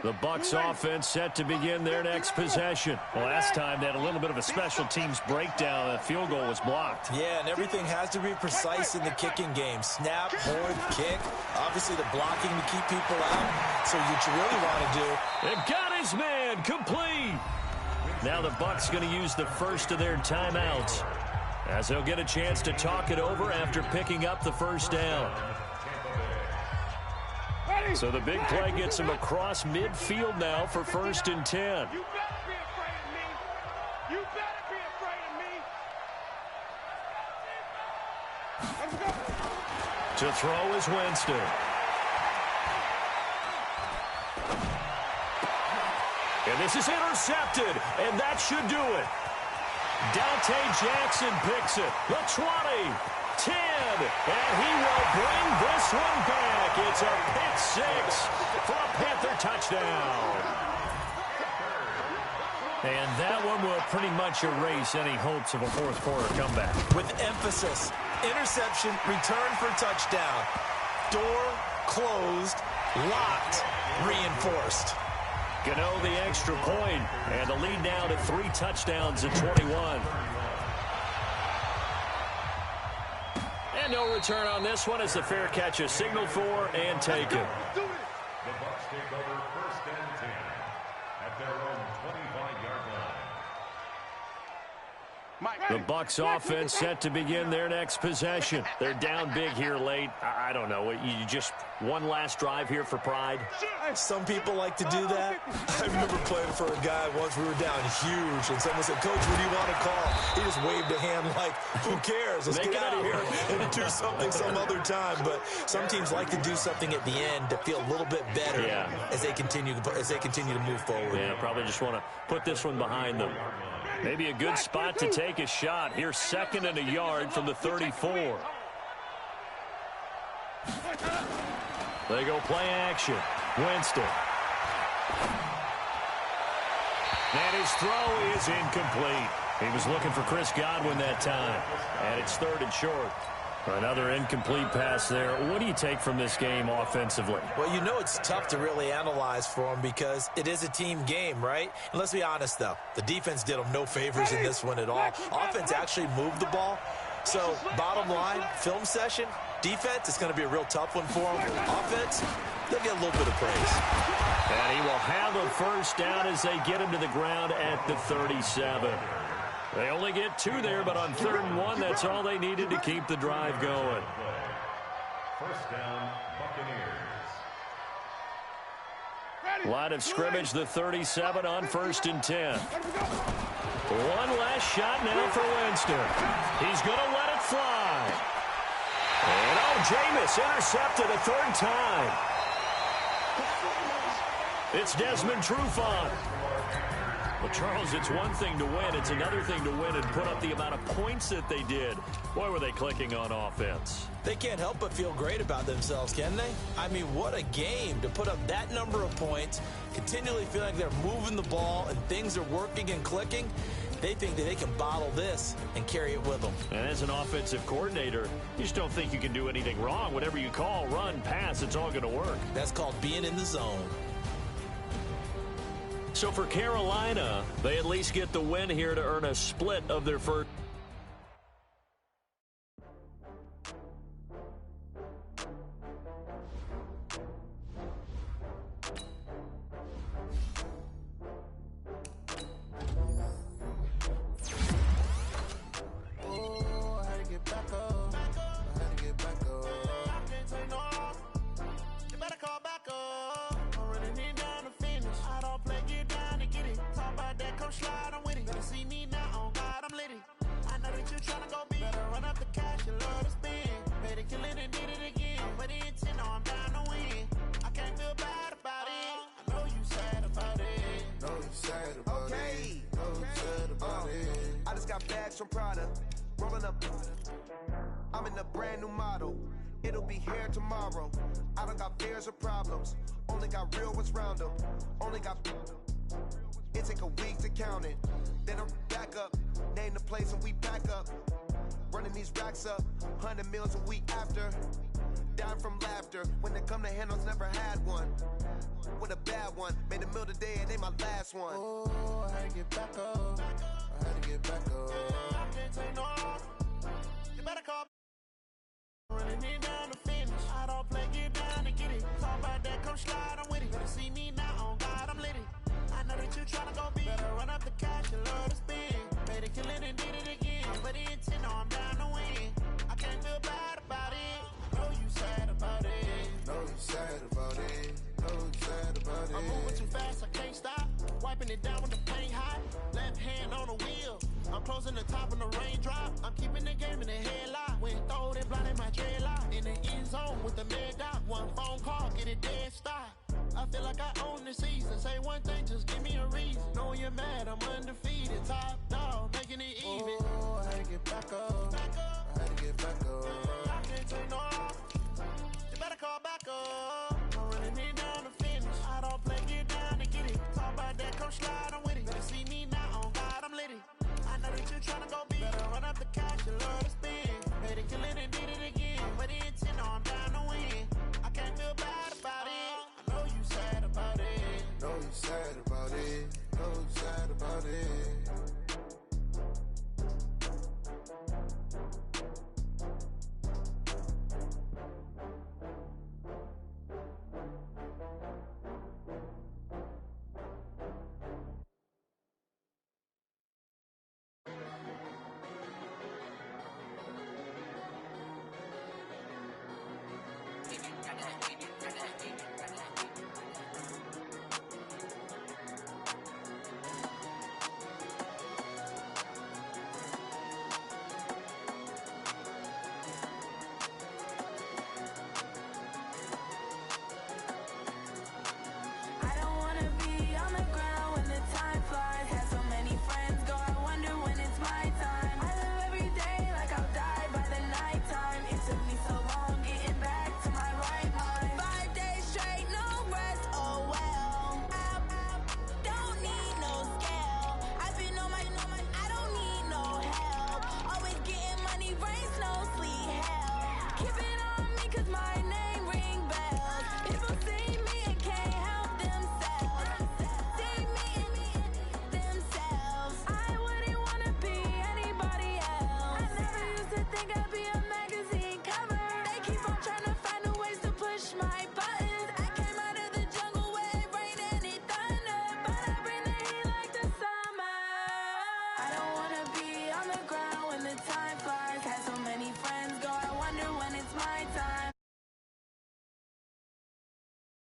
The Bucs offense set to begin their next possession. Last time they had a little bit of a special teams breakdown. That field goal was blocked. Yeah, and everything has to be precise in the kicking game. Snap, hold, kick. Obviously the blocking to keep people out. So what you really want to do. It got his man complete. Now the Bucs going to use the first of their timeouts as they'll get a chance to talk it over after picking up the 1st down. So the big play gets him across midfield now for 1st and 10. You better be afraid of me. You better be afraid of me. Let's go. To throw is Winston. And this is intercepted, and that should do it. Dante Jackson picks it. The 20, 10, and he will bring this one back. It's a pick six for a Panther touchdown. And that one will pretty much erase any hopes of a fourth quarter comeback. With emphasis, interception, return for touchdown. Door closed, locked, reinforced. Gano the extra point, and the lead now to 3 touchdowns at 21. And no return on this one as the fair catch is signaled for and taken. The Bucs take over 1st and 10 at their own 25-yard line. The Bucs offense set to begin their next possession. They're down big here late. I don't know. You just one last drive here for pride? Some people like to do that. I remember playing for a guy once. We were down huge, and someone said, "Coach, what do you want to call?" He just waved a hand like, "Who cares? Let's get out of here and do something some other time." But some teams like to do something at the end to feel a little bit better as they continue to move forward. Yeah, probably just want to put this one behind them. Maybe a good spot to take a shot. Here's 2nd and a yard from the 34. They go play action. Winston. And his throw is incomplete. He was looking for Chris Godwin that time. And it's 3rd and short. Another incomplete pass there. What do you take from this game offensively? Well, you know it's tough to really analyze for them because it is a team game, right? And let's be honest, though. The defense did them no favors in this one at all. Offense actually moved the ball. So, bottom line, film session, defense, it's going to be a real tough one for them. Offense, they'll get a little bit of praise. And he will have a first down as they get him to the ground at the 37. They only get 2 there, but on 3rd and 1, that's all they needed to keep the drive going. 1st down, Buccaneers. Line of scrimmage, the 37 on 1st and 10. One last shot now for Winston. He's going to let it fly. And Jameis intercepted a 3rd time. It's Desmond Trufant. Well, Charles, it's one thing to win. It's another thing to win and put up the amount of points that they did. Boy, were they clicking on offense. They can't help but feel great about themselves, can they? I mean, what a game to put up that number of points, continually feeling like they're moving the ball and things are working and clicking. They think that they can bottle this and carry it with them. And as an offensive coordinator, you just don't think you can do anything wrong. Whatever you call, run, pass, it's all going to work. That's called being in the zone. So for Carolina, they at least get the win here to earn a split of their first. Slide, I'm with it. Better see me now, on God, I'm lit. I know that you tryna go big. Better run up the cash, you love to spend. Better kill it and did it again. But the intent, no, I'm down to win. I can't feel bad about it. I know you sad about it. Know you sad about it. Know you sad about it. I just got bags from Prada. Rolling up. I'm in a brand new model. It'll be here tomorrow. I don't got fears or problems. Only got real ones round them. Only got. It take a week to count it. Then I'm back up. Name the place and we back up. Running these racks up. 100 meals a week after. Down from laughter. When they come to handles, never had one. With a bad one. Made a meal today and they my last one. Oh, I had to get back up. I had to get back up. I can't take no loss. You better call. Running it down to finish. I don't play, get down to get it. Talk about that, come slide, I'm with it. Better see me now, on God, I'm lit. I know that you tryna go big. Better run up the cash, you love to spend. Made a killing and did it again. But the intent, no, I'm down to win. I can't feel bad about it. I know you sad about it. Know you sad about it. Windows in the top and the raindrop. I'm keeping the game in the headlock. When throw it blind in my dreadlock. In the end zone with the mad dot. One phone call, get it dead stop. I feel like I own the season. Say one thing, just give me a reason. Know you're mad, I'm undefeated. Top dog, making it even. Oh, I had to get back up. I had to get back up. I can't take no loss. You better call back up. I'm running it down to finish. I don't play, get down to get it. Talk about that, come slide, I'm with it. Better see me now, on God, I'm litty. I know that you're trying to go big. Better run up the cash, you love to spend. Made it, kill it, and did it again. But the intent, no, I'm down to win. I can't feel bad about it. I know you sad about it. Know you sad about it. Know you sad about it.